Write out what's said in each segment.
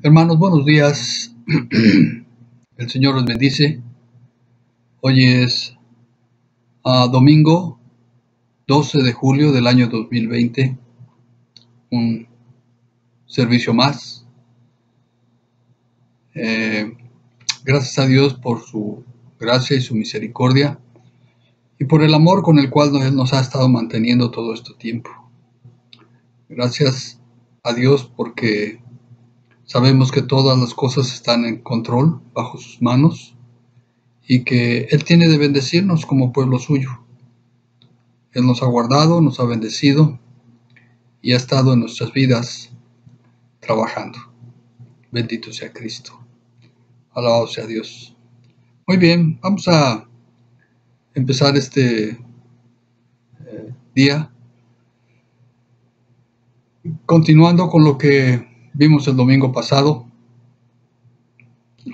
Hermanos, buenos días. El Señor los bendice. Hoy es domingo 12 de julio del año 2020. Un servicio más. Gracias a Dios por su gracia y su misericordia y por el amor con el cual Él nos ha estado manteniendo todo este tiempo. Gracias a Dios porque sabemos que todas las cosas están en control, bajo sus manos, y que Él tiene de bendecirnos como pueblo suyo. Él nos ha guardado, nos ha bendecido y ha estado en nuestras vidas trabajando. Bendito sea Cristo. Alabado sea Dios. Muy bien, vamos a empezar este día continuando con lo que vimos el domingo pasado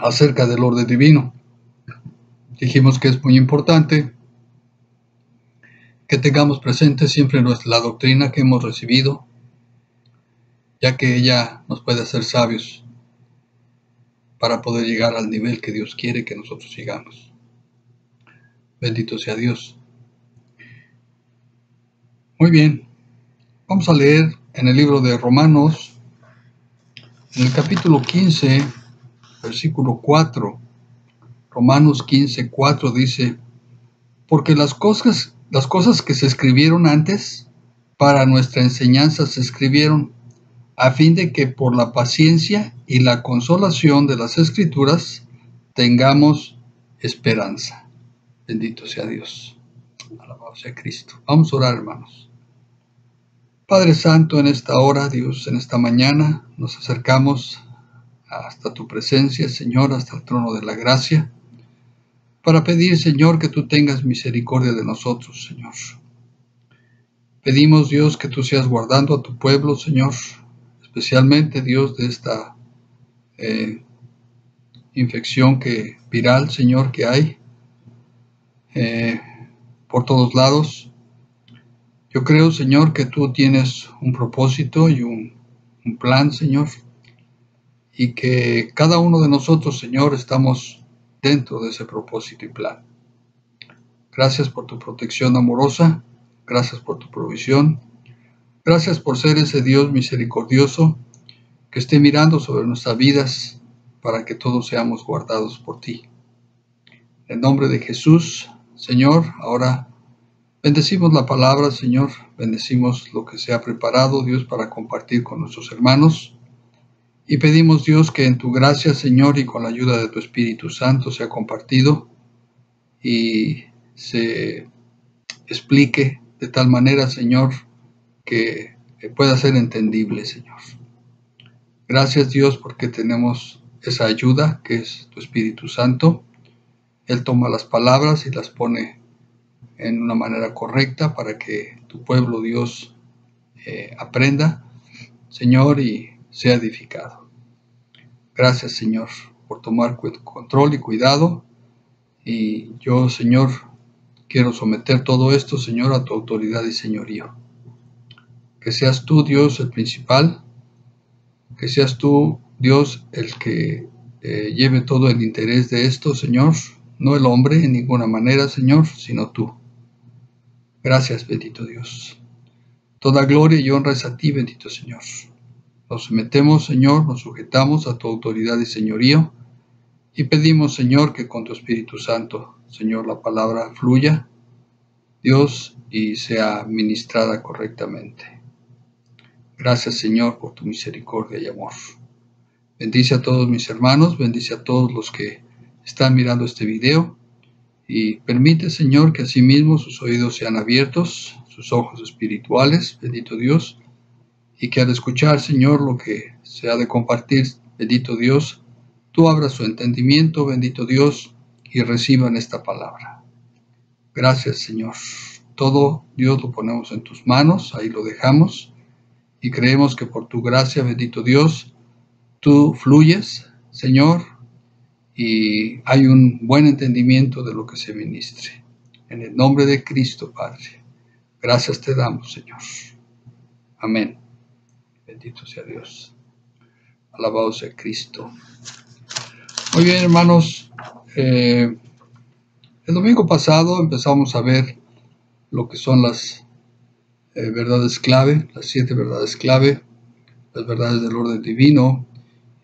acerca del orden divino. Dijimos que es muy importante que tengamos presente siempre la doctrina que hemos recibido, ya que ella nos puede hacer sabios para poder llegar al nivel que Dios quiere que nosotros llegamos. Bendito sea Dios. Muy bien, vamos a leer en el libro de Romanos, en el capítulo 15, versículo 4. Romanos 15, 4 dice: porque las cosas que se escribieron antes, para nuestra enseñanza se escribieron, a fin de que por la paciencia y la consolación de las Escrituras tengamos esperanza. Bendito sea Dios. Alabado sea Cristo. Vamos a orar, hermanos. Padre Santo, en esta hora, Dios, en esta mañana, nos acercamos hasta tu presencia, Señor, hasta el trono de la gracia, para pedir, Señor, que tú tengas misericordia de nosotros, Señor. Pedimos, Dios, que tú seas guardando a tu pueblo, Señor, especialmente, Dios, de esta infección viral, Señor, que hay por todos lados. Yo creo, Señor, que tú tienes un propósito y un plan, Señor, y que cada uno de nosotros, Señor, estamos dentro de ese propósito y plan. Gracias por tu protección amorosa, gracias por tu provisión, gracias por ser ese Dios misericordioso que esté mirando sobre nuestras vidas para que todos seamos guardados por ti. En nombre de Jesús, Señor, ahora bendecimos la palabra, Señor, bendecimos lo que se ha preparado, Dios, para compartir con nuestros hermanos. Y pedimos, Dios, que en tu gracia, Señor, y con la ayuda de tu Espíritu Santo sea compartido y se explique de tal manera, Señor, que pueda ser entendible, Señor. Gracias, Dios, porque tenemos esa ayuda que es tu Espíritu Santo. Él toma las palabras y las pone en una manera correcta para que tu pueblo, Dios, aprenda, Señor, y sea edificado. Gracias, Señor, por tomar control y cuidado. Y yo, Señor, quiero someter todo esto, Señor, a tu autoridad y señorío. Que seas tú, Dios, el principal. Que seas tú, Dios, el que lleve todo el interés de esto, Señor. No el hombre en ninguna manera, Señor, sino tú. Gracias, bendito Dios. Toda gloria y honra es a ti, bendito Señor. Nos sometemos, Señor, nos sujetamos a tu autoridad y señorío. Y pedimos, Señor, que con tu Espíritu Santo, Señor, la palabra fluya, Dios, y sea ministrada correctamente. Gracias, Señor, por tu misericordia y amor. Bendice a todos mis hermanos, bendice a todos los que están mirando este video y permite, Señor, que asimismo sus oídos sean abiertos, sus ojos espirituales, bendito Dios, y que al escuchar, Señor, lo que se ha de compartir, bendito Dios, tú abras su entendimiento, bendito Dios, y reciban esta palabra. Gracias, Señor. Todo, Dios, lo ponemos en tus manos, ahí lo dejamos, y creemos que por tu gracia, bendito Dios, tú fluyes, Señor, y hay un buen entendimiento de lo que se ministre. En el nombre de Cristo, Padre, gracias te damos, Señor. Amén. Bendito sea Dios. Alabado sea Cristo. Muy bien, hermanos. El domingo pasado empezamos a ver lo que son las verdades clave, las 7 verdades clave, las verdades del orden divino,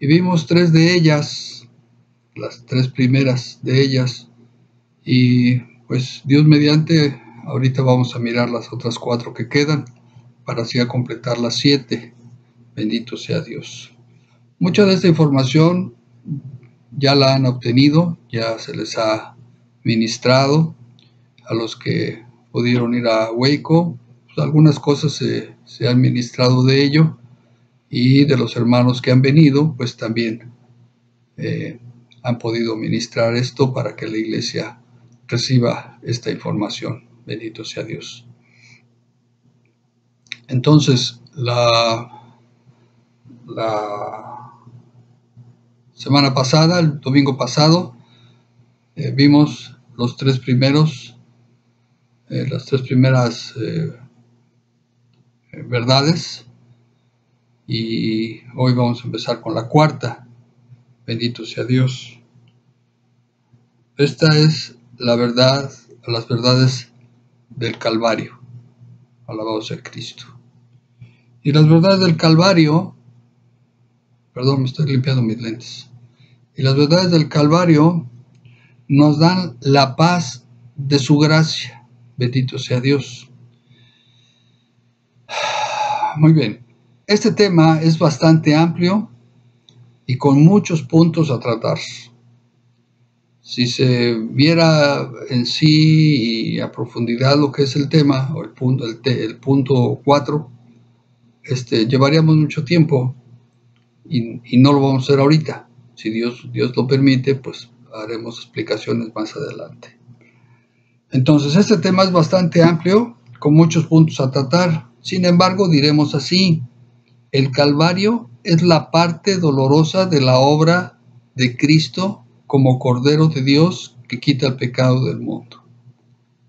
y vimos 3 de ellas, las 3 primeras de ellas, y pues Dios mediante, ahorita vamos a mirar las otras 4 que quedan, para así a completar las 7. Bendito sea Dios. Mucha de esta información ya la han obtenido, ya se les ha ministrado a los que pudieron ir a Waco. Pues algunas cosas se han ministrado de ello, y de los hermanos que han venido, pues también han podido ministrar esto para que la iglesia reciba esta información. Bendito sea Dios. Entonces, la semana pasada, el domingo pasado, vimos los 3 primeros, las 3 primeras verdades, y hoy vamos a empezar con la 4. Bendito sea Dios. Esta es la verdad, las verdades del Calvario. Alabado sea Cristo. Y las verdades del Calvario, perdón, me estoy limpiando mis lentes. Y las verdades del Calvario nos dan la paz de su gracia. Bendito sea Dios. Muy bien. Este tema es bastante amplio y con muchos puntos a tratar. Si se viera en sí y a profundidad lo que es el tema, o el punto 4, llevaríamos mucho tiempo y no lo vamos a hacer ahorita. Si Dios lo permite, pues haremos explicaciones más adelante. Entonces, este tema es bastante amplio, con muchos puntos a tratar. Sin embargo, diremos así: el Calvario es la parte dolorosa de la obra de Cristo como Cordero de Dios que quita el pecado del mundo.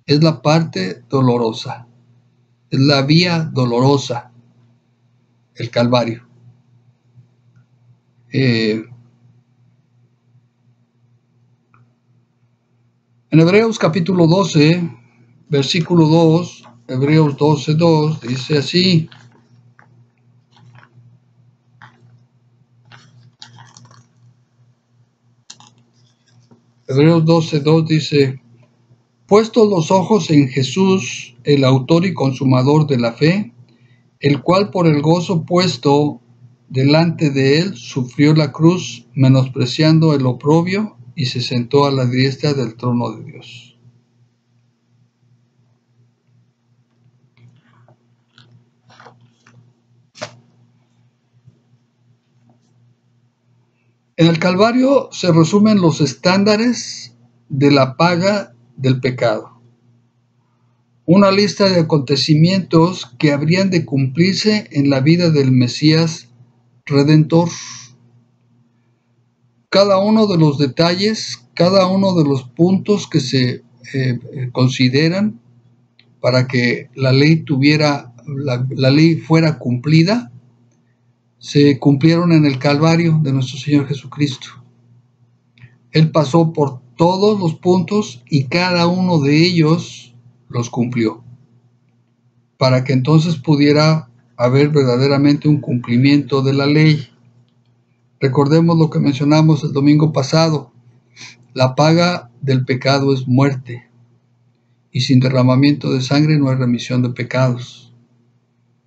Es la parte dolorosa, es la vía dolorosa, el Calvario. En Hebreos capítulo 12, versículo 2, Hebreos 12, 2, dice así: Hebreos 12, 2 dice: puestos los ojos en Jesús, el autor y consumador de la fe, el cual por el gozo puesto delante de él sufrió la cruz, menospreciando el oprobio, y se sentó a la diestra del trono de Dios. En el Calvario se resumen los estándares de la paga del pecado. Una lista de acontecimientos que habrían de cumplirse en la vida del Mesías Redentor. Cada uno de los detalles, cada uno de los puntos que se consideran para que la ley la ley fuera cumplida, se cumplieron en el Calvario de nuestro Señor Jesucristo. Él pasó por todos los puntos y cada uno de ellos los cumplió, para que entonces pudiera haber verdaderamente un cumplimiento de la ley. Recordemos lo que mencionamos el domingo pasado: la paga del pecado es muerte, y sin derramamiento de sangre no hay remisión de pecados.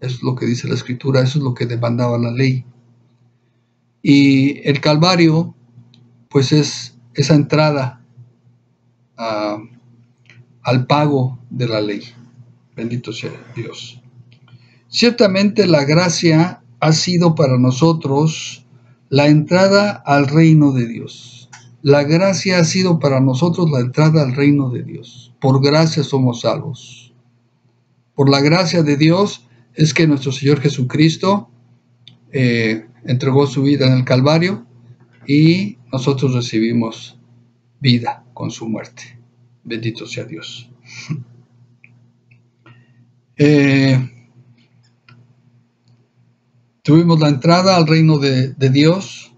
Eso es lo que dice la Escritura, eso es lo que demandaba la ley. Y el Calvario, pues es esa entrada al pago de la ley. Bendito sea Dios. Ciertamente la gracia ha sido para nosotros la entrada al reino de Dios. La gracia ha sido para nosotros la entrada al reino de Dios. Por gracia somos salvos. Por la gracia de Dios es que nuestro Señor Jesucristo entregó su vida en el Calvario, y nosotros recibimos vida con su muerte. Bendito sea Dios. Tuvimos la entrada al reino de Dios,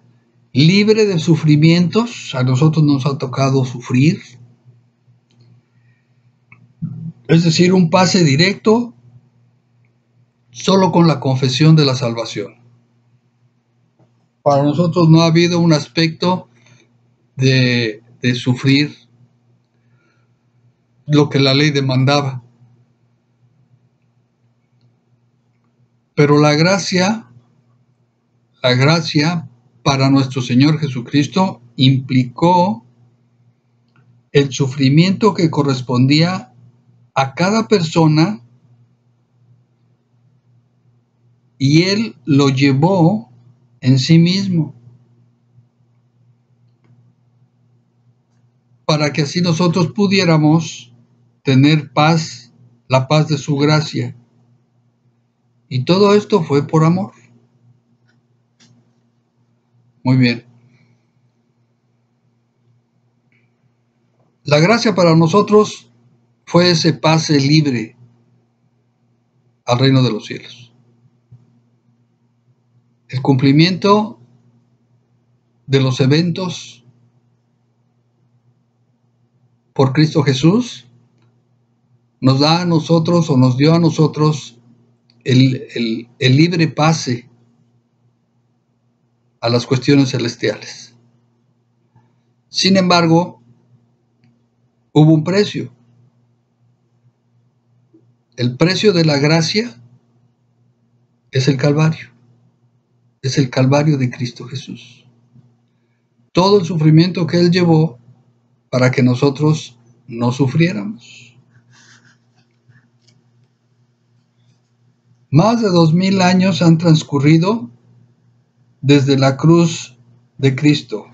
libre de sufrimientos. A nosotros nos ha tocado sufrir. Es decir, un pase directo solo con la confesión de la salvación. Para nosotros no ha habido un aspecto de sufrir lo que la ley demandaba. Pero la gracia para nuestro Señor Jesucristo implicó el sufrimiento que correspondía a cada persona, y Él lo llevó en sí mismo, para que así nosotros pudiéramos tener paz, la paz de su gracia. Y todo esto fue por amor. Muy bien. La gracia para nosotros fue ese pase libre al reino de los cielos. El cumplimiento de los eventos por Cristo Jesús nos da a nosotros, o nos dio a nosotros, el libre pase a las cuestiones celestiales. Sin embargo, hubo un precio. El precio de la gracia es el Calvario. Es el Calvario de Cristo Jesús. Todo el sufrimiento que Él llevó para que nosotros no sufriéramos. Más de 2000 años han transcurrido desde la cruz de Cristo.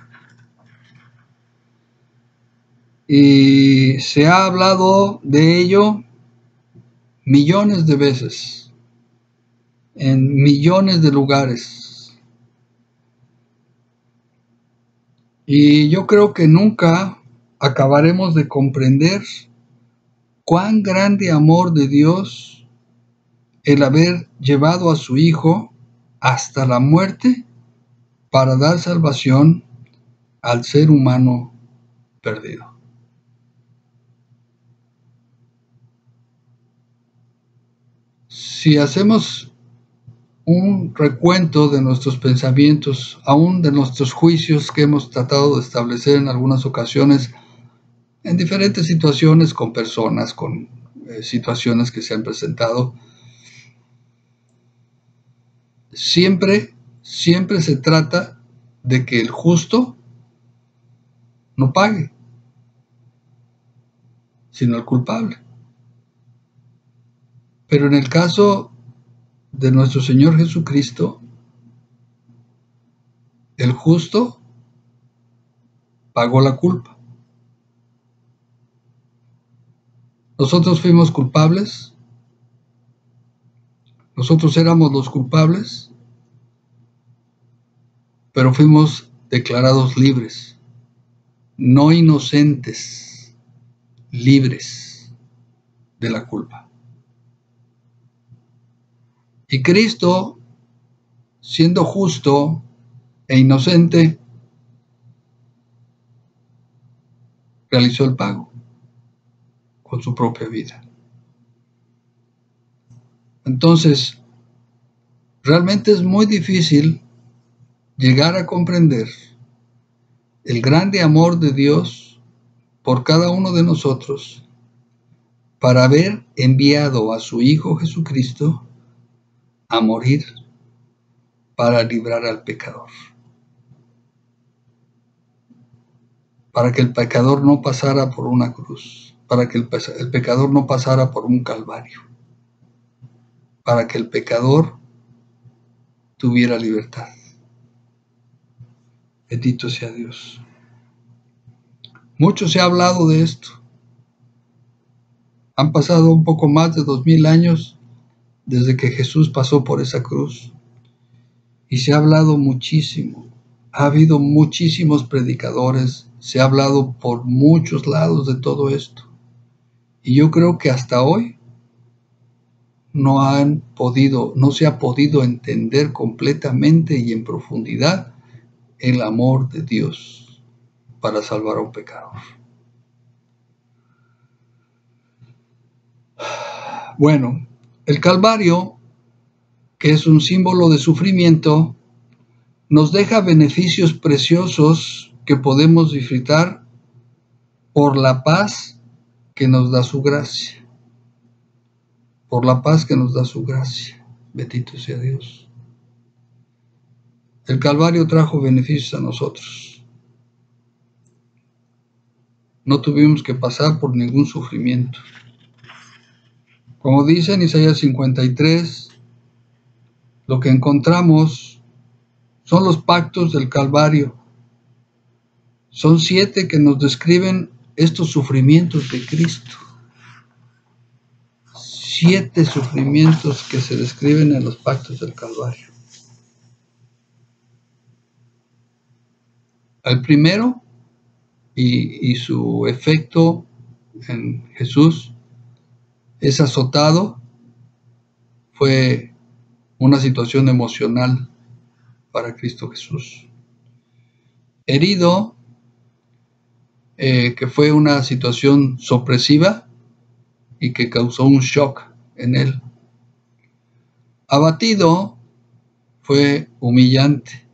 Y se ha hablado de ello millones de veces, en millones de lugares. Y yo creo que nunca acabaremos de comprender cuán grande amor de Dios el haber llevado a su Hijo hasta la muerte para dar salvación al ser humano perdido. Si hacemos un recuento de nuestros pensamientos, aún de nuestros juicios que hemos tratado de establecer en algunas ocasiones, en diferentes situaciones, con personas, con situaciones que se han presentado, siempre se trata de que el justo no pague, sino el culpable. Pero en el caso de nuestro Señor Jesucristo, el justo pagó la culpa. Nosotros fuimos culpables, nosotros éramos los culpables, pero fuimos declarados libres, no inocentes, libres de la culpa. Y Cristo, siendo justo e inocente, realizó el pago con su propia vida. Entonces, realmente es muy difícil llegar a comprender el grande amor de Dios por cada uno de nosotros para haber enviado a su Hijo Jesucristo a morir para librar al pecador. Para que el pecador no pasara por una cruz, para que el pecador no pasara por un calvario, para que el pecador tuviera libertad. Bendito sea Dios. Mucho se ha hablado de esto. Han pasado un poco más de 2000 años desde que Jesús pasó por esa cruz. Y se ha hablado muchísimo. Ha habido muchísimos predicadores. Se ha hablado por muchos lados de todo esto. Y yo creo que hasta hoy no se ha podido entender completamente y en profundidad el amor de Dios para salvar a un pecador. Bueno, el Calvario, que es un símbolo de sufrimiento, nos deja beneficios preciosos que podemos disfrutar por la paz que nos da su gracia. Por la paz que nos da su gracia. Bendito sea Dios. El Calvario trajo beneficios a nosotros. No tuvimos que pasar por ningún sufrimiento. Como dice en Isaías 53, lo que encontramos son los pactos del Calvario. Son 7 que nos describen estos sufrimientos de Cristo. 7 sufrimientos que se describen en los pactos del Calvario. El primero, y su efecto en Jesús, es azotado, fue una situación emocional para Cristo Jesús. Herido, que fue una situación sorpresiva y que causó un shock en él. Abatido, fue humillante.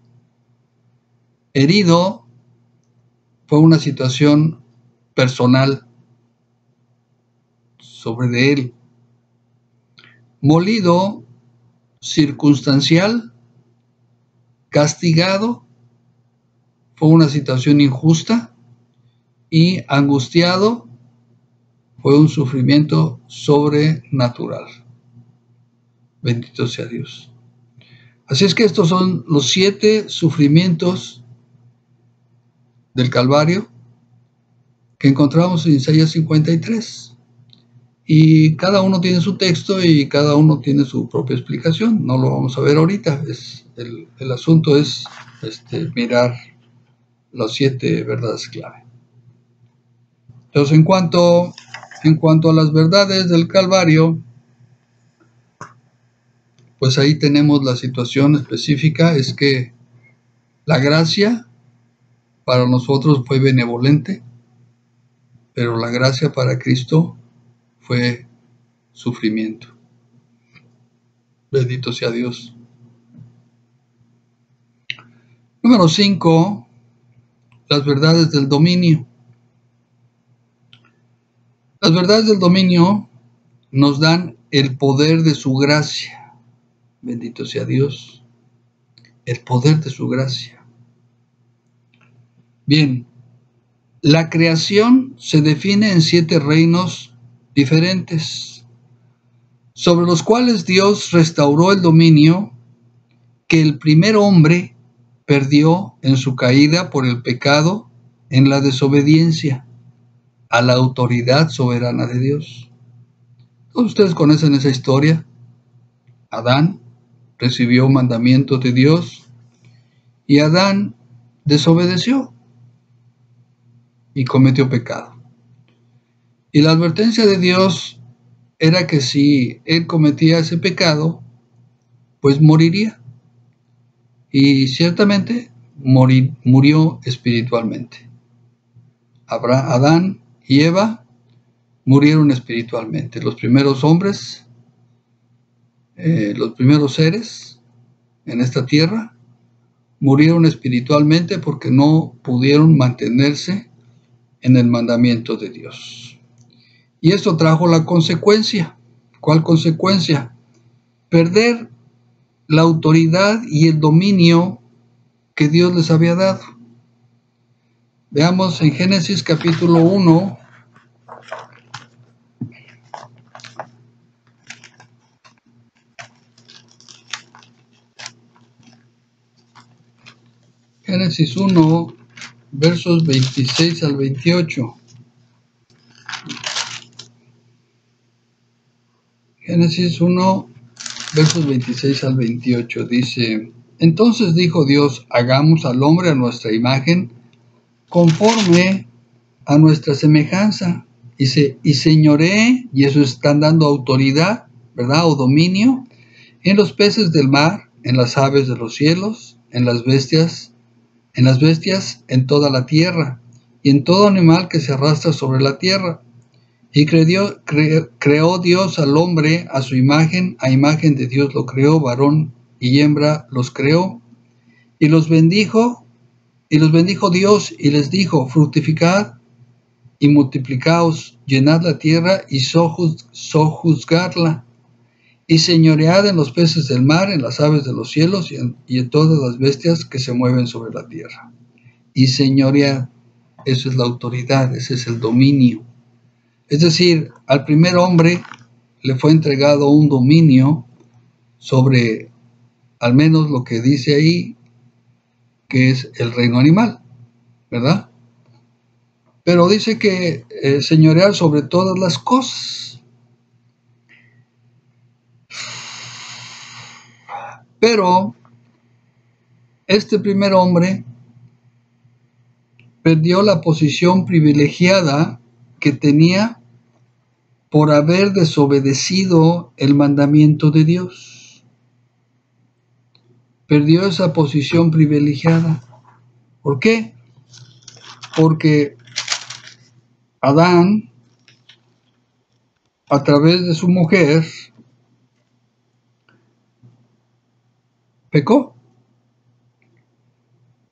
Herido, fue una situación personal sobre de él. Molido, circunstancial. Castigado, fue una situación injusta. Y angustiado, fue un sufrimiento sobrenatural. Bendito sea Dios. Así es que estos son los 7 sufrimientos del Calvario que encontramos en Isaías 53. Y cada uno tiene su texto y cada uno tiene su propia explicación. No lo vamos a ver ahorita. El asunto es mirar las 7 verdades clave. Entonces, en cuanto a las verdades del Calvario, pues ahí tenemos la situación específica, es que la gracia para nosotros fue benevolente, pero la gracia para Cristo fue sufrimiento. Bendito sea Dios. Número 5, las verdades del dominio. Las verdades del dominio nos dan el poder de su gracia. Bendito sea Dios. El poder de su gracia. Bien, la creación se define en 7 reinos diferentes, sobre los cuales Dios restauró el dominio que el primer hombre perdió en su caída por el pecado, en la desobediencia a la autoridad soberana de Dios. Todos ustedes conocen esa historia. Adán recibió mandamientos de Dios y Adán desobedeció y cometió pecado. Y la advertencia de Dios era que si él cometía ese pecado, pues moriría. Y ciertamente murió espiritualmente. Adán y Eva murieron espiritualmente. Los primeros hombres, los primeros seres en esta tierra, murieron espiritualmente porque no pudieron mantenerse en el mandamiento de Dios. Y esto trajo la consecuencia. ¿Cuál consecuencia? Perder la autoridad y el dominio que Dios les había dado. Veamos en Génesis capítulo 1. Génesis 1, versos 26 al 28. Génesis 1, versos 26 al 28 dice: Entonces dijo Dios, hagamos al hombre a nuestra imagen, conforme a nuestra semejanza, y señoree, y eso están dando autoridad ¿verdad? O dominio en los peces del mar, en las aves de los cielos, en las bestias, en toda la tierra, y en todo animal que se arrastra sobre la tierra. Y creó Dios al hombre a su imagen, a imagen de Dios lo creó, varón y hembra los creó, y los bendijo Dios, y les dijo: fructificad y multiplicaos, llenad la tierra y sojuzgadla, y señoread en los peces del mar, en las aves de los cielos, y en todas las bestias que se mueven sobre la tierra. Y señoread, eso es la autoridad, ese es el dominio. Es decir, al primer hombre le fue entregado un dominio sobre, al menos lo que dice ahí, que es el reino animal, ¿verdad? Pero dice que señorear sobre todas las cosas. Pero este primer hombre perdió la posición privilegiada que tenía por haber desobedecido el mandamiento de Dios. Perdió esa posición privilegiada. ¿Por qué? Porque Adán, a través de su mujer, pecó.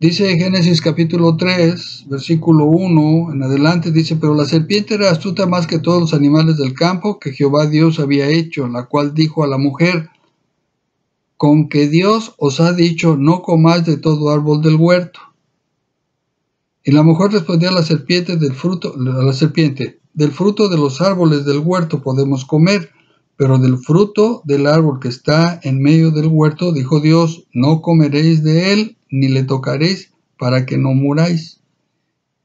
Dice Génesis capítulo 3, versículo 1 en adelante, dice: pero la serpiente era astuta más que todos los animales del campo que Jehová Dios había hecho, la cual dijo a la mujer: con que Dios os ha dicho, no comáis de todo árbol del huerto. Y la mujer respondió a la serpiente: del fruto de los árboles del huerto podemos comer, pero del fruto del árbol que está en medio del huerto, dijo Dios, no comeréis de él, ni le tocaréis, para que no muráis.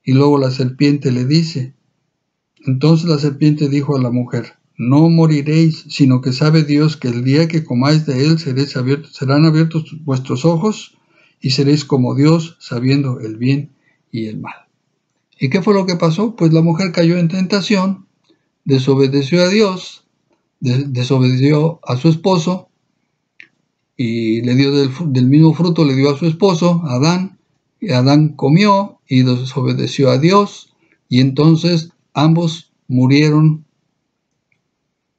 Y luego la serpiente le dice, entonces la serpiente dijo a la mujer: no moriréis, sino que sabe Dios que el día que comáis de él serán abiertos vuestros ojos, y seréis como Dios, sabiendo el bien y el mal. ¿Y qué fue lo que pasó? Pues la mujer cayó en tentación, desobedeció a Dios, desobedeció a su esposo, y le dio del mismo fruto, le dio a su esposo, Adán, y Adán comió y desobedeció a Dios, y entonces ambos murieron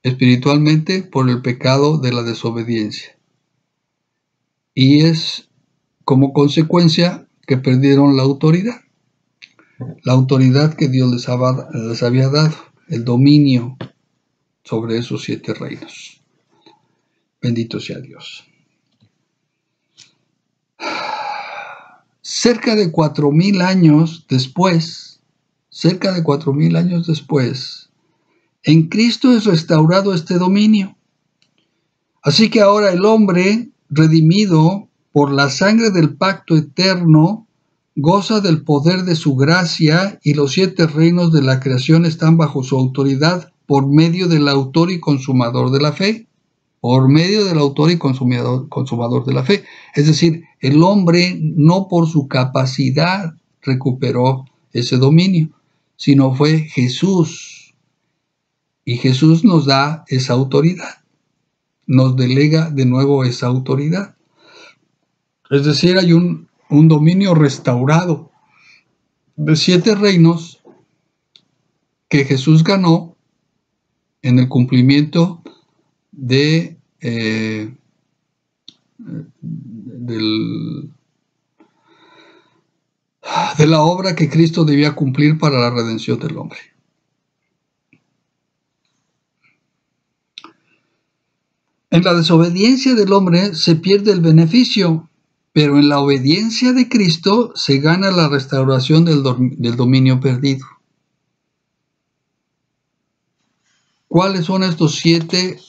espiritualmente por el pecado de la desobediencia. Y es como consecuencia que perdieron la autoridad que Dios les había dado, el dominio sobre esos 7 reinos. Bendito sea Dios. Cerca de 4,000 años después, en Cristo es restaurado este dominio. Así que ahora el hombre, redimido por la sangre del pacto eterno, goza del poder de su gracia, y los 7 reinos de la creación están bajo su autoridad por medio del autor y consumador de la fe. Consumador de la fe. Es decir, el hombre no por su capacidad recuperó ese dominio, sino fue Jesús. Y Jesús nos da esa autoridad, nos delega de nuevo esa autoridad. Es decir, hay un dominio restaurado de 7 reinos que Jesús ganó en el cumplimiento de la obra que Cristo debía cumplir para la redención del hombre. En la desobediencia del hombre se pierde el beneficio, pero en la obediencia de Cristo se gana la restauración del dominio perdido. ¿Cuáles son estos 7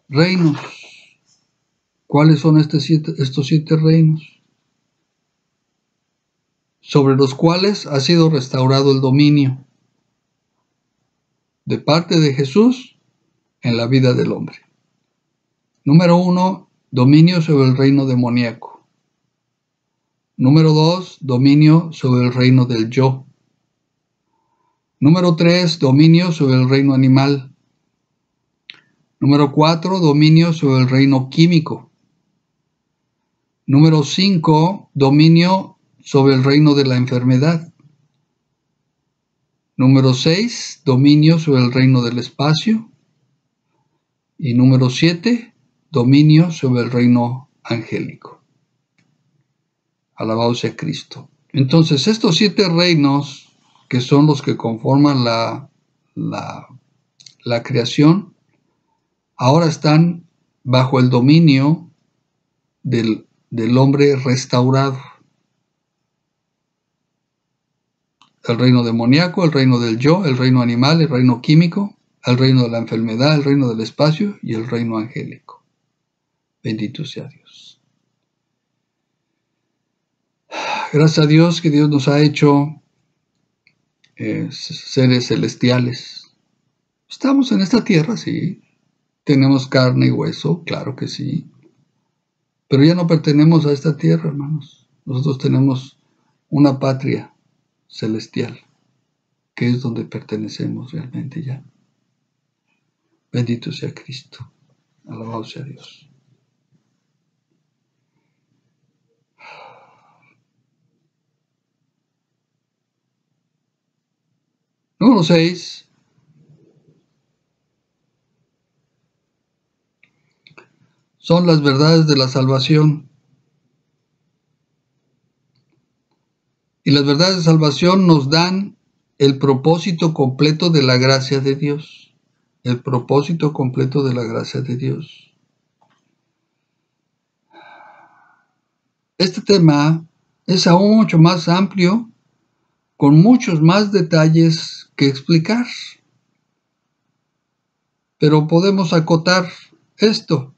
reinos? ¿Cuáles son estos 7 reinos? Sobre los cuales ha sido restaurado el dominio de parte de Jesús en la vida del hombre. Número 1, dominio sobre el reino demoníaco. Número 2, dominio sobre el reino del yo. Número 3, dominio sobre el reino animal. Número 4, dominio sobre el reino químico. Número 5, dominio sobre el reino de la enfermedad. Número 6, dominio sobre el reino del espacio. Y número 7, dominio sobre el reino angélico. Alabado sea Cristo. Entonces, estos 7 reinos, que son los que conforman la creación, ahora están bajo el dominio del hombre restaurado. El reino demoníaco, el reino del yo, el reino animal, el reino químico, el reino de la enfermedad, el reino del espacio y el reino angélico. Bendito sea Dios. Gracias a Dios que Dios nos ha hecho seres celestiales. Estamos en esta tierra, sí. Tenemos carne y hueso, claro que sí. Pero ya no pertenecemos a esta tierra, hermanos. Nosotros tenemos una patria celestial, que es donde pertenecemos realmente ya. Bendito sea Cristo. Alabado sea Dios. Número 6. Son las verdades de la salvación. Y las verdades de salvación nos dan el propósito completo de la gracia de Dios. El propósito completo de la gracia de Dios. Este tema es aún mucho más amplio, con muchos más detalles que explicar. Pero podemos acotar esto.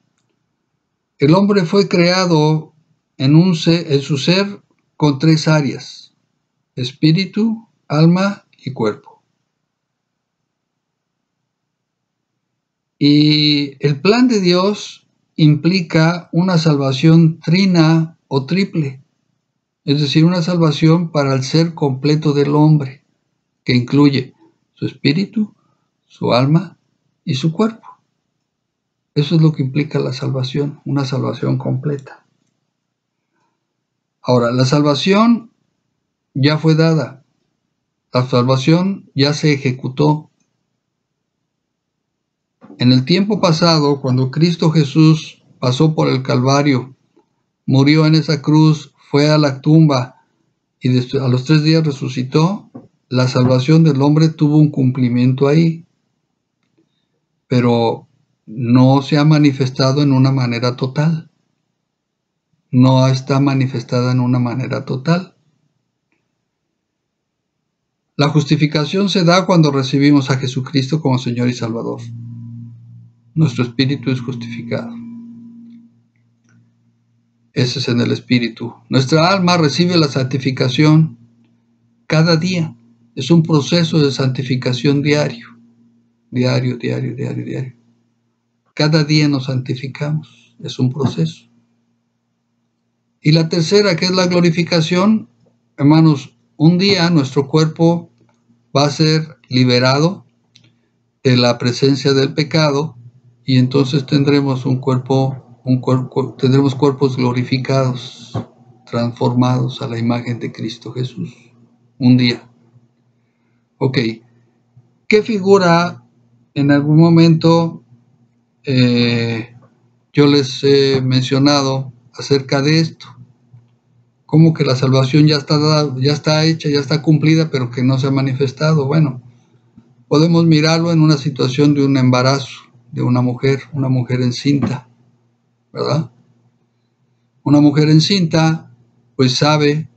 El hombre fue creado en su ser con 3 áreas: espíritu, alma y cuerpo. Y el plan de Dios implica una salvación trina o triple, es decir, una salvación para el ser completo del hombre, que incluye su espíritu, su alma y su cuerpo. Eso es lo que implica la salvación, una salvación completa. Ahora, la salvación ya fue dada, la salvación ya se ejecutó. En el tiempo pasado, cuando Cristo Jesús pasó por el Calvario, murió en esa cruz, fue a la tumba y a los 3 días resucitó, la salvación del hombre tuvo un cumplimiento ahí, pero no se ha manifestado en una manera total. No está manifestada en una manera total. La justificación se da cuando recibimos a Jesucristo como Señor y Salvador. Nuestro espíritu es justificado. Ese es en el espíritu. Nuestra alma recibe la santificación cada día. Es un proceso de santificación diario. Diario. Cada día nos santificamos. Es un proceso. Y la tercera, que es la glorificación, hermanos, un día nuestro cuerpo va a ser liberado de la presencia del pecado y entonces tendremos tendremos cuerpos glorificados, transformados a la imagen de Cristo Jesús. Un día. Ok. ¿Qué figura? En algún momento yo les he mencionado acerca de esto. Como que la salvación ya está hecha, ya está cumplida, pero que no se ha manifestado. Bueno, podemos mirarlo en una situación de un embarazo de una mujer encinta, ¿verdad? Una mujer encinta, pues sabe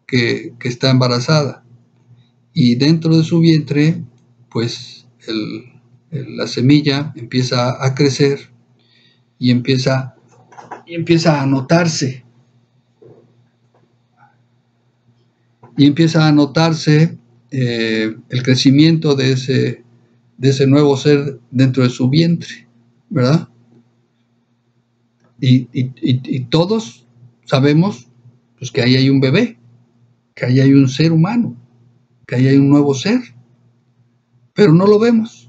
que está embarazada y dentro de su vientre, pues la semilla empieza a crecer y empieza a notarse. Y empieza a notarse el crecimiento de ese nuevo ser dentro de su vientre, ¿verdad? Y todos sabemos pues, que ahí hay un bebé, que ahí hay un ser humano, que ahí hay un nuevo ser, pero no lo vemos.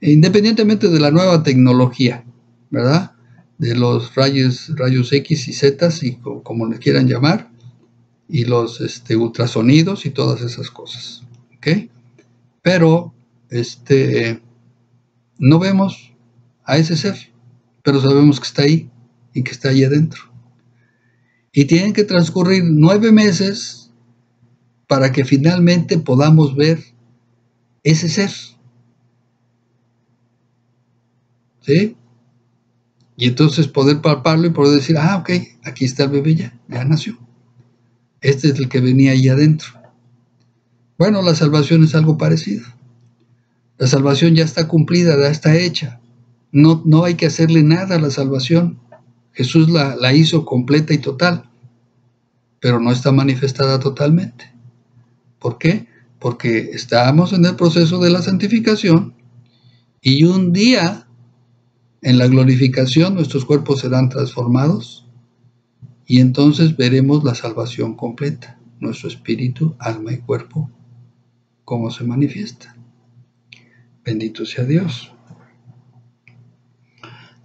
independientemente de la nueva tecnología, ¿verdad? De los rayos X y Z, y como les quieran llamar, y los ultrasonidos y todas esas cosas, ¿ok? Pero no vemos a ese ser, pero sabemos que está ahí y que está ahí adentro. Y tienen que transcurrir 9 meses para que finalmente podamos ver ese ser, ¿sí? Y entonces poder palparlo y poder decir, ok, aquí está el bebé ya nació. Este es el que venía ahí adentro. Bueno, la salvación es algo parecido. La salvación ya está cumplida, ya está hecha. No hay que hacerle nada a la salvación. Jesús la hizo completa y total, pero no está manifestada totalmente. ¿Por qué? Porque estamos en el proceso de la santificación y un día en la glorificación nuestros cuerpos serán transformados y entonces veremos la salvación completa, nuestro espíritu, alma y cuerpo, cómo se manifiesta. Bendito sea Dios.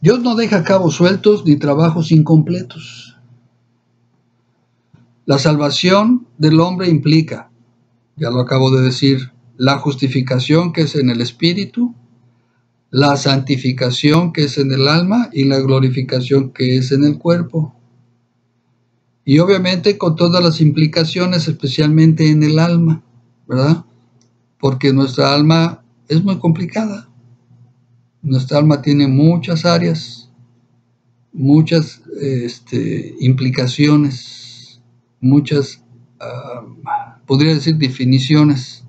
Dios no deja cabos sueltos ni trabajos incompletos. La salvación del hombre implica, ya lo acabo de decir, la justificación que es en el espíritu, la santificación que es en el alma y la glorificación que es en el cuerpo. Y obviamente con todas las implicaciones, especialmente en el alma, ¿verdad? Porque nuestra alma es muy complicada. Nuestra alma tiene muchas áreas, muchas implicaciones, muchas, podría decir, definiciones,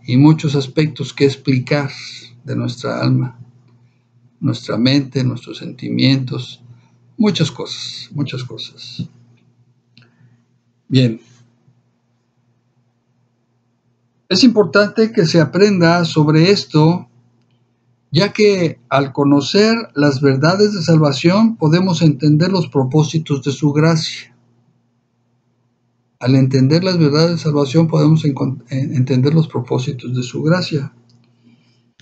y muchos aspectos que explicar de nuestra alma, nuestra mente, nuestros sentimientos, muchas cosas, muchas cosas. Bien. Es importante que se aprenda sobre esto, ya que al conocer las verdades de salvación podemos entender los propósitos de su gracia. Al entender las verdades de salvación podemos entender los propósitos de su gracia.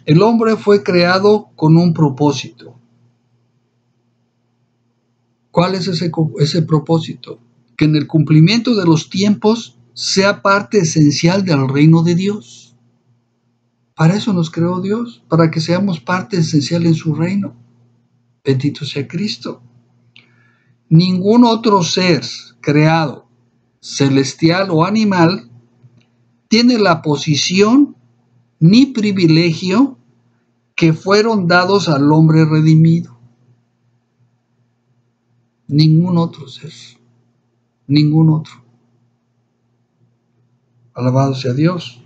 El hombre fue creado con un propósito. ¿Cuál es ese propósito? Que en el cumplimiento de los tiempos sea parte esencial del reino de Dios. Para eso nos creó Dios, para que seamos parte esencial en su reino. Bendito sea Cristo. Ningún otro ser creado, celestial o animal, tiene la posición ni privilegio que fueron dados al hombre redimido. Ningún otro ser, ningún otro. Alabado sea Dios.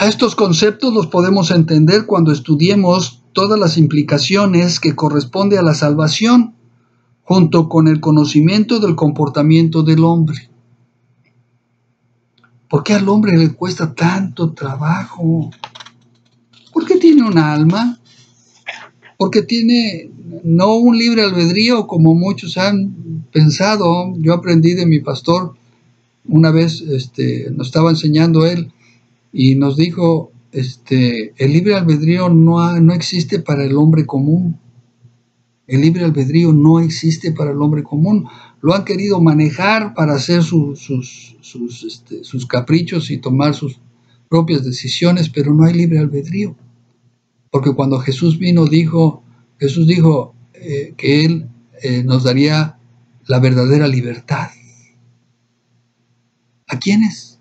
Estos conceptos los podemos entender cuando estudiemos todas las implicaciones que corresponden a la salvación, junto con el conocimiento del comportamiento del hombre. ¿Por qué al hombre le cuesta tanto trabajo? Porque tiene una alma, porque tiene no un libre albedrío como muchos han pensado. Yo aprendí de mi pastor, una vez nos estaba enseñando él, y nos dijo, el libre albedrío no existe para el hombre común. El libre albedrío no existe para el hombre común. Lo han querido manejar para hacer sus caprichos y tomar sus propias decisiones, pero no hay libre albedrío. Porque cuando Jesús vino, Jesús dijo que Él nos daría la verdadera libertad. ¿A quiénes?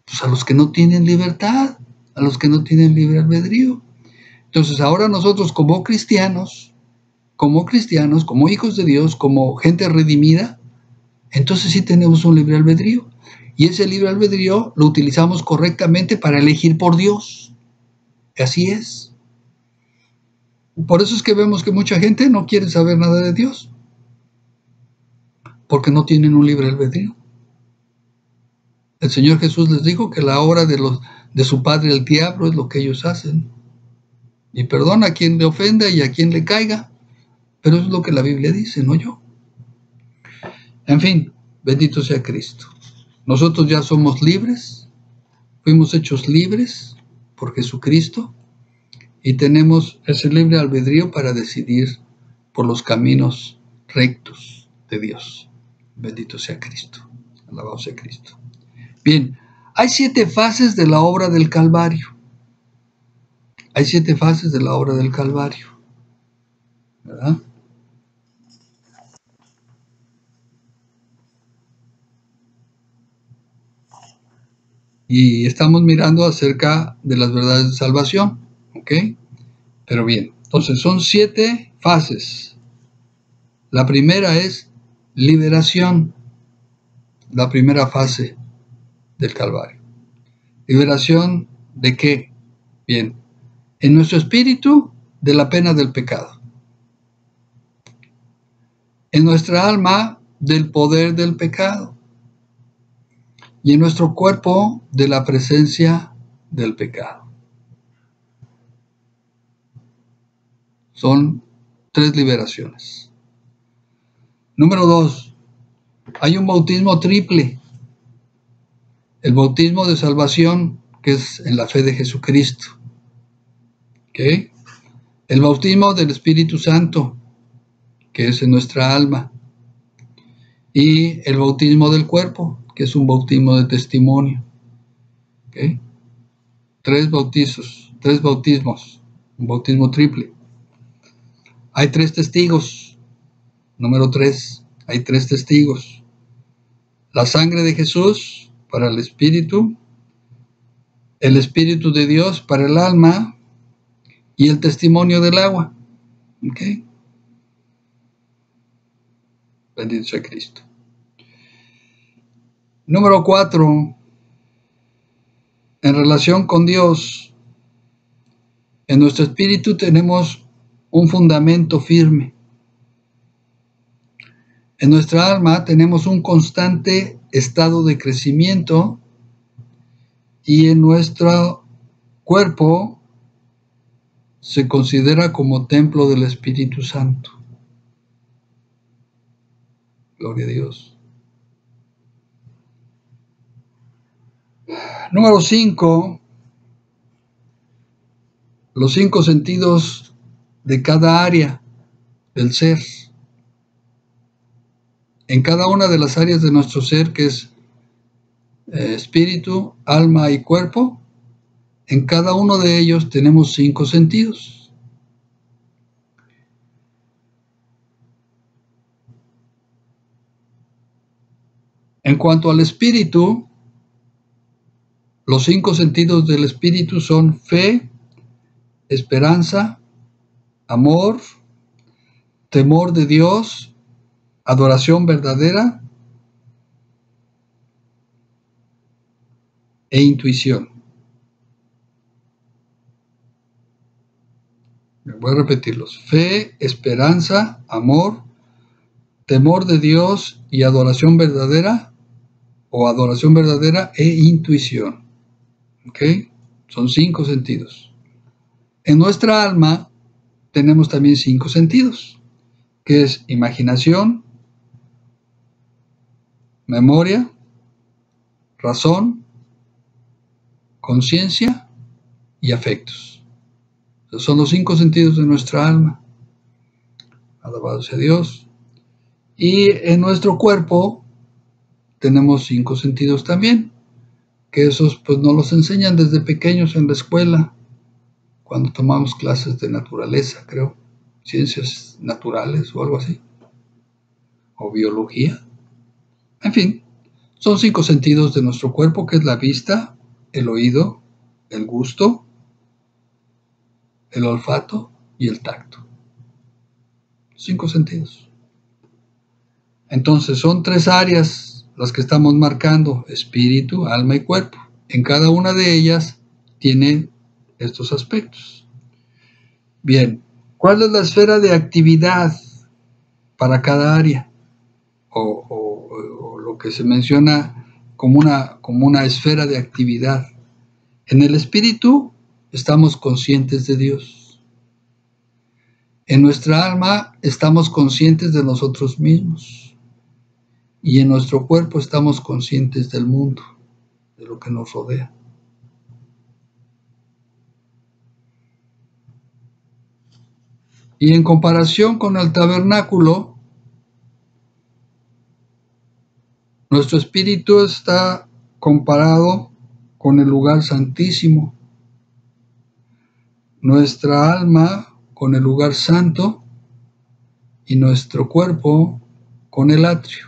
Pues a los que no tienen libertad, a los que no tienen libre albedrío. Entonces ahora nosotros como cristianos, como hijos de Dios, como gente redimida, entonces sí tenemos un libre albedrío. Y ese libre albedrío lo utilizamos correctamente para elegir por Dios. Así es. Por eso es que vemos que mucha gente no quiere saber nada de Dios, porque no tienen un libre albedrío. El Señor Jesús les dijo que la obra de su padre el diablo es lo que ellos hacen. Y perdona a quien le ofenda y a quien le caiga, pero eso es lo que la Biblia dice, no yo. En fin, bendito sea Cristo. Nosotros ya somos libres, fuimos hechos libres por Jesucristo y tenemos ese libre albedrío para decidir por los caminos rectos de Dios. Bendito sea Cristo, alabado sea Cristo. Bien, hay 7 fases de la obra del Calvario. Hay 7 fases de la obra del Calvario, ¿verdad? Y estamos mirando acerca de las verdades de salvación, ¿ok? Pero bien, entonces son 7 fases. La primera es liberación, la primera fase del Calvario. ¿Liberación de qué? Bien, en nuestro espíritu, de la pena del pecado. En nuestra alma, del poder del pecado. Y en nuestro cuerpo, de la presencia del pecado. Son 3 liberaciones. Número 2, hay un bautismo triple. El bautismo de salvación, que es en la fe de Jesucristo. ¿Okay? El bautismo del Espíritu Santo, que es en nuestra alma. Y el bautismo del cuerpo, que es un bautismo de testimonio. ¿Okay? 3 bautismos, un bautismo triple. Hay 3 testigos. Número 3, hay 3 testigos. La sangre de Jesús para el Espíritu de Dios para el alma y el testimonio del agua. ¿Ok? Bendito sea Cristo. Número 4, en relación con Dios, en nuestro espíritu tenemos un fundamento firme. En nuestra alma tenemos un constante estado de crecimiento y en nuestro cuerpo se considera como templo del Espíritu Santo. Gloria a Dios. Número 5, los 5 sentidos de cada área del ser. En cada una de las áreas de nuestro ser, que es espíritu, alma y cuerpo, en cada uno de ellos tenemos 5 sentidos. En cuanto al espíritu, los 5 sentidos del espíritu son fe, esperanza, amor, temor de Dios, adoración verdadera e intuición. Voy a repetirlos. Fe, esperanza, amor, temor de Dios y adoración verdadera e intuición. ¿Ok? Son 5 sentidos. En nuestra alma tenemos también 5 sentidos, que es imaginación, memoria, razón, conciencia y afectos. Esos son los 5 sentidos de nuestra alma. Alabado sea Dios. Y en nuestro cuerpo tenemos 5 sentidos también, que esos pues nos los enseñan desde pequeños en la escuela, cuando tomamos clases de naturaleza, creo, ciencias naturales o algo así, o biología. En fin, son 5 sentidos de nuestro cuerpo, que es la vista, el oído, el gusto, el olfato y el tacto. 5 sentidos. Entonces son 3 áreas las que estamos marcando: espíritu, alma y cuerpo. En cada una de ellas tiene estos aspectos. Bien, ¿cuál es la esfera de actividad para cada área? O lo que se menciona como una esfera de actividad. En el espíritu estamos conscientes de Dios. En nuestra alma estamos conscientes de nosotros mismos. y en nuestro cuerpo estamos conscientes del mundo, de lo que nos rodea. Y en comparación con el tabernáculo, nuestro espíritu está comparado con el lugar santísimo, nuestra alma con el lugar santo y nuestro cuerpo con el atrio.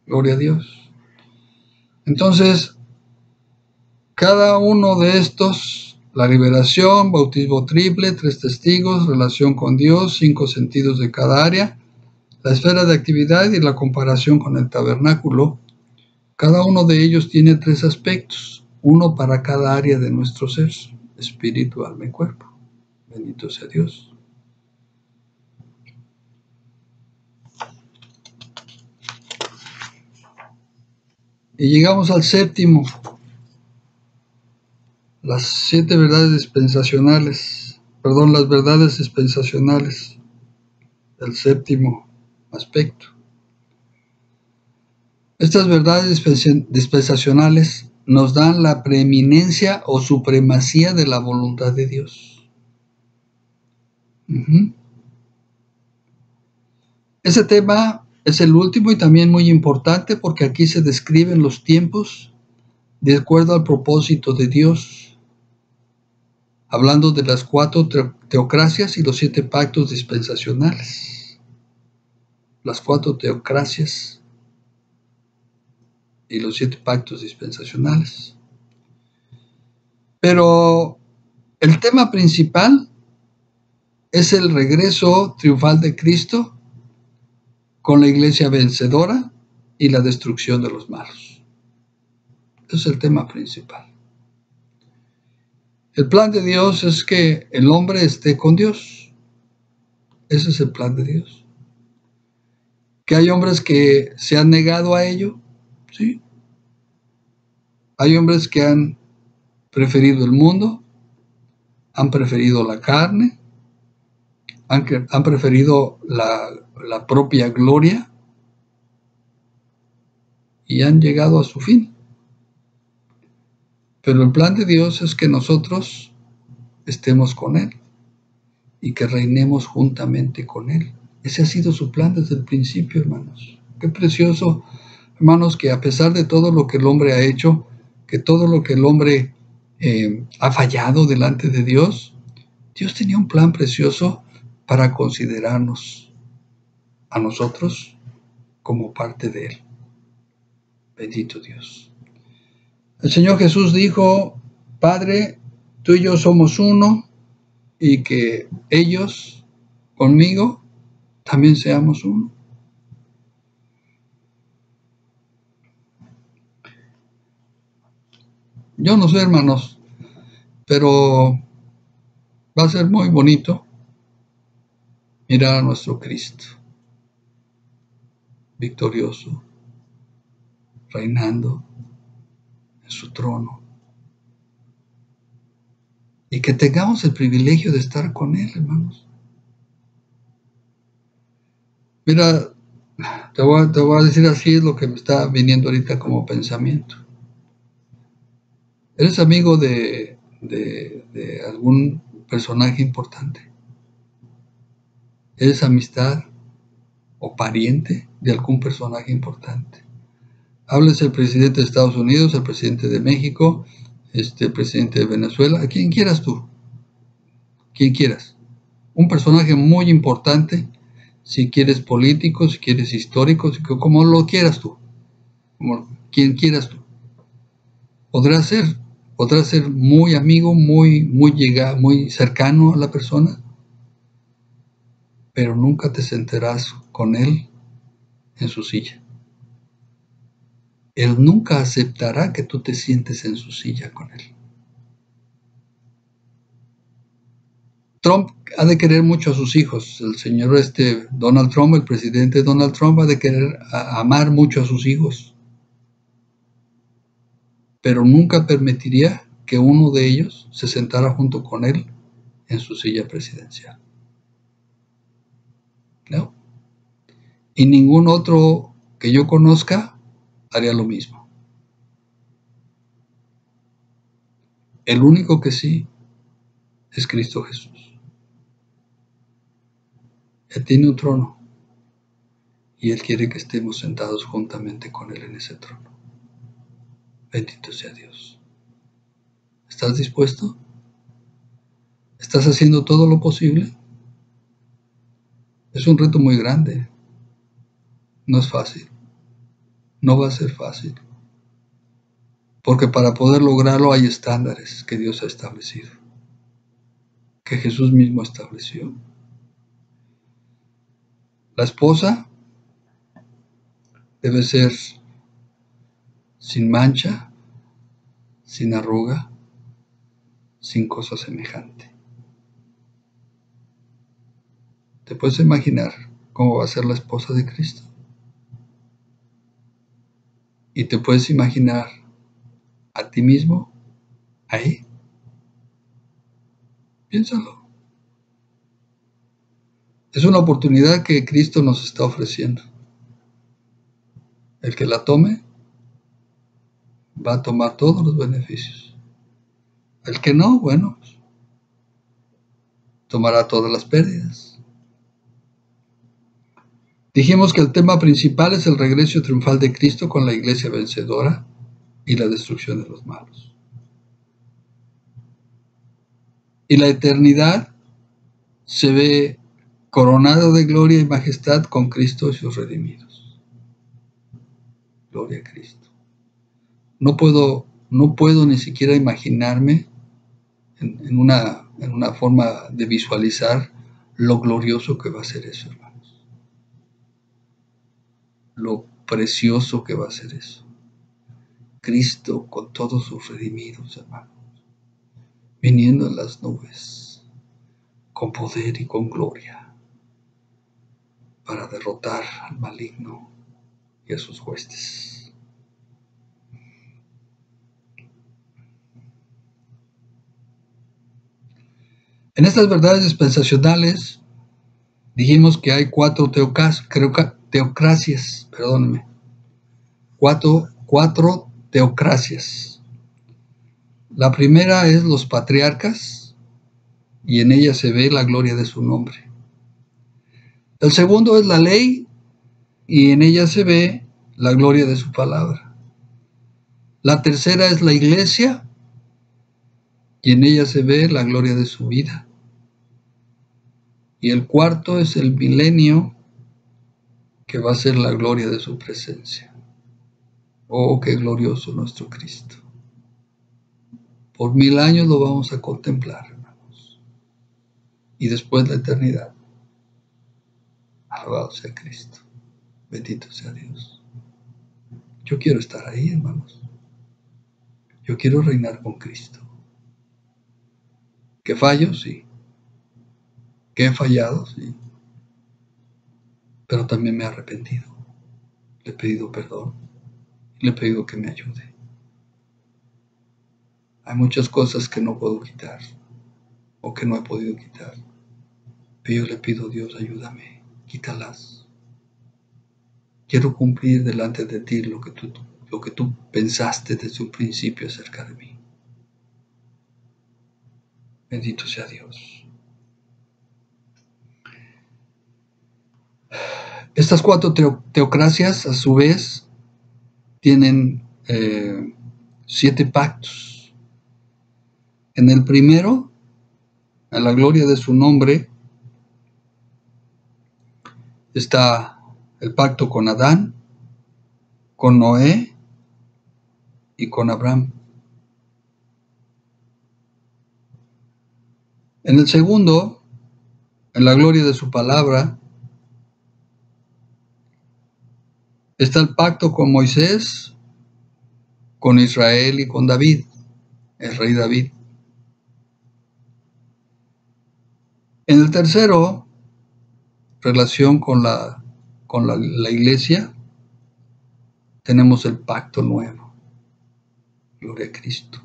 Gloria a Dios. Entonces, cada uno de estos, la liberación, bautismo triple, 3 testigos, relación con Dios, 5 sentidos de cada área, la esfera de actividad y la comparación con el tabernáculo, cada uno de ellos tiene 3 aspectos, uno para cada área de nuestro ser, espíritu, alma y cuerpo. Bendito sea Dios. Y llegamos al séptimo, las 7 verdades dispensacionales, las verdades dispensacionales, el séptimo aspecto. Estas verdades dispensacionales nos dan la preeminencia o supremacía de la voluntad de Dios. Ese tema es el último y también muy importante porque aquí se describen los tiempos de acuerdo al propósito de Dios, hablando de las 4 teocracias y los 7 pactos dispensacionales. Las 4 teocracias y los 7 pactos dispensacionales. Pero el tema principal es el regreso triunfal de Cristo con la iglesia vencedora y la destrucción de los malos. Ese es el tema principal. El plan de Dios es que el hombre esté con Dios. Ese es el plan de Dios. Que hay hombres que se han negado a ello, ¿sí? Hay hombres que han preferido el mundo, han preferido la carne, han preferido la propia gloria y han llegado a su fin. Pero el plan de Dios es que nosotros estemos con Él y que reinemos juntamente con Él. Ese ha sido su plan desde el principio, hermanos. Qué precioso, hermanos, que a pesar de todo lo que el hombre ha hecho, que todo lo que el hombre ha fallado delante de Dios, Dios tenía un plan precioso para considerarnos a nosotros como parte de Él. Bendito Dios. El Señor Jesús dijo: Padre, tú y yo somos uno, y que ellos conmigo también seamos uno. Yo no sé, hermanos, pero va a ser muy bonito mirar a nuestro Cristo victorioso, reinando en su trono, y que tengamos el privilegio de estar con Él, hermanos. Mira, te voy a decir así, es lo que me está viniendo ahorita como pensamiento. ¿Eres amigo de algún personaje importante? ¿Eres amistad o pariente de algún personaje importante? Háblese el presidente de Estados Unidos, el presidente de México, el presidente de Venezuela, a quien quieras tú, quien quieras. Un personaje muy importante, si quieres político, si quieres histórico, como lo quieras tú, como quien quieras tú. Podrás ser muy amigo, muy cercano a la persona, pero nunca te sentarás con él en su silla. Él nunca aceptará que tú te sientes en su silla con él. Trump ha de querer mucho a sus hijos. El señor Donald Trump, el presidente Donald Trump, ha de querer amar mucho a sus hijos. Pero nunca permitiría que uno de ellos se sentara junto con él en su silla presidencial. No. y ningún otro que yo conozca haría lo mismo. El único que sí es Cristo Jesús. Él tiene un trono y Él quiere que estemos sentados juntamente con Él en ese trono. Bendito sea Dios. ¿Estás dispuesto? ¿Estás haciendo todo lo posible? Es un reto muy grande. No es fácil. No va a ser fácil. Porque para poder lograrlo hay estándares que Dios ha establecido, que Jesús mismo estableció. La esposa debe ser sin mancha, sin arruga, sin cosa semejante. ¿Te puedes imaginar cómo va a ser la esposa de Cristo? ¿Y te puedes imaginar a ti mismo ahí? Piénsalo. Es una oportunidad que Cristo nos está ofreciendo. El que la tome va a tomar todos los beneficios. El que no, bueno, tomará todas las pérdidas. Dijimos que el tema principal es el regreso triunfal de Cristo con la iglesia vencedora y la destrucción de los malos. Y la eternidad se ve coronada de gloria y majestad con Cristo y sus redimidos. Gloria a Cristo. No puedo ni siquiera imaginarme en una forma de visualizar lo glorioso que va a ser eso, hermanos. Lo precioso que va a ser eso. Cristo con todos sus redimidos, hermanos, viniendo en las nubes, con poder y con gloria, para derrotar al maligno y a sus huestes. En estas verdades dispensacionales dijimos que hay cuatro teocracias, perdónenme, cuatro teocracias. La primera es los patriarcas, y en ella se ve la gloria de su nombre. El segundo es la ley, y en ella se ve la gloria de su palabra. La tercera es la iglesia, y en ella se ve la gloria de su vida. Y el cuarto es el milenio, que va a ser la gloria de su presencia. Oh, qué glorioso nuestro Cristo. Por 1000 años lo vamos a contemplar, hermanos. Y después la eternidad. Alabado sea Cristo. Bendito sea Dios. Yo quiero estar ahí, hermanos. Yo quiero reinar con Cristo. ¿Que fallo? Sí. ¿Que he fallado? Sí. Pero también me he arrepentido. Le he pedido perdón. Y le he pedido que me ayude. Hay muchas cosas que no puedo quitar. O que no he podido quitar. Pero yo le pido a Dios, ayúdame. Quítalas. Quiero cumplir delante de ti lo que tú pensaste desde un principio acerca de mí. Bendito sea Dios. Estas cuatro teocracias, a su vez, tienen 7 pactos. En el primero, a la gloria de su nombre, está el pacto con Adán, con Noé y con Abraham. En el segundo, en la gloria de su palabra, está el pacto con Moisés, con Israel y con David, el rey David. En el tercero, relación con la iglesia, tenemos el pacto nuevo. Gloria a Cristo.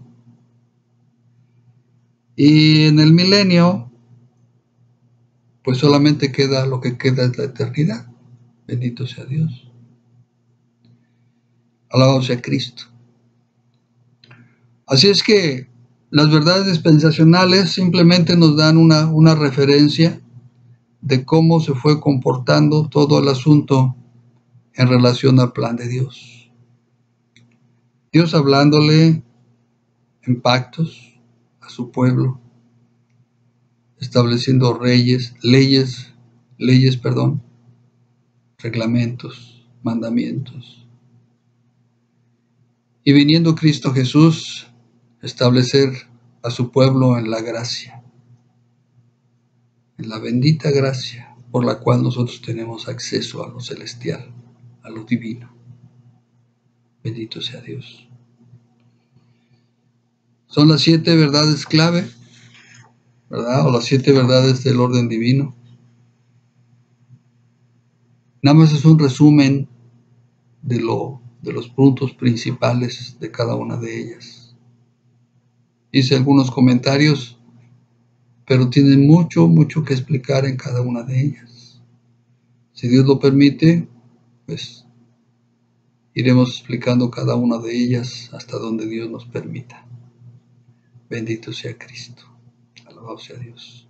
Y en el milenio, pues solamente queda lo que queda es la eternidad. Bendito sea Dios. Alabado sea Cristo. Así es que las verdades dispensacionales simplemente nos dan una referencia de cómo se fue comportando todo el asunto en relación al plan de Dios. Dios hablándole en pactos a su pueblo, estableciendo leyes, reglamentos, mandamientos. Y viniendo Cristo Jesús, establecer a su pueblo en la gracia, en la bendita gracia por la cual nosotros tenemos acceso a lo celestial, a lo divino. Bendito sea Dios. Son las 7 verdades clave, ¿verdad? O las 7 verdades del orden divino. Nada más es un resumen de los puntos principales de cada una de ellas. Hice algunos comentarios, pero tienen mucho que explicar en cada una de ellas. Si Dios lo permite, pues iremos explicando cada una de ellas hasta donde Dios nos permita. Bendito sea Cristo. Alabado sea Dios.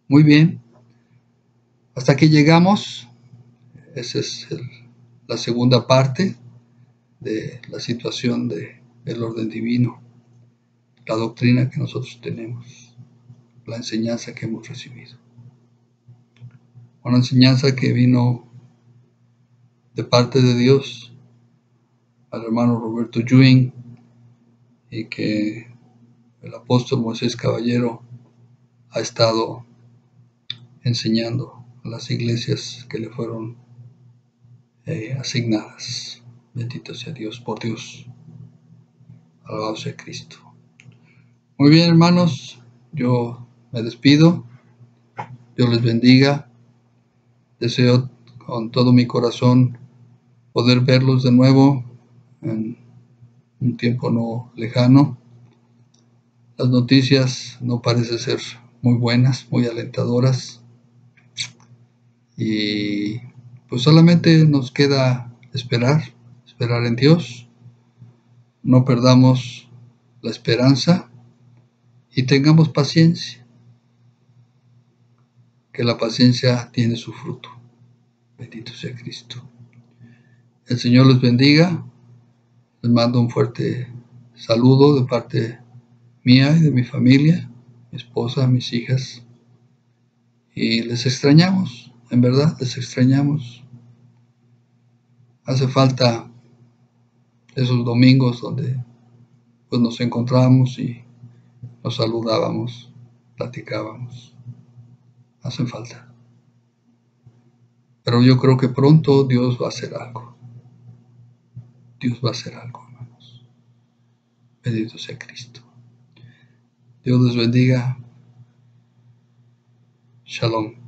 Muy bien. Hasta aquí llegamos. Esa es la segunda parte de la situación del orden divino, la doctrina que nosotros tenemos, la enseñanza que hemos recibido. Una enseñanza que vino de parte de Dios al hermano Roberto Ewing y que el apóstol Moisés Caballero ha estado enseñando a las iglesias que le fueron asignadas. Bendito sea Dios, por Dios. Alabado sea Cristo. Muy bien, hermanos, yo me despido. Dios les bendiga. Deseo con todo mi corazón poder verlos de nuevo en un tiempo no lejano. Las noticias no parecen ser muy buenas, muy alentadoras. Y pues solamente nos queda esperar en Dios. No perdamos la esperanza y tengamos paciencia, que la paciencia tiene su fruto. Bendito sea Cristo. El Señor les bendiga. Les mando un fuerte saludo de parte mía y de mi familia, mi esposa, mis hijas. Y les extrañamos, en verdad, les extrañamos. Hace falta esos domingos donde pues nos encontrábamos y nos saludábamos, platicábamos. Hacen falta. Pero yo creo que pronto Dios va a hacer algo. Dios va a hacer algo, hermanos. Bendito sea Cristo. Dios les bendiga. Shalom.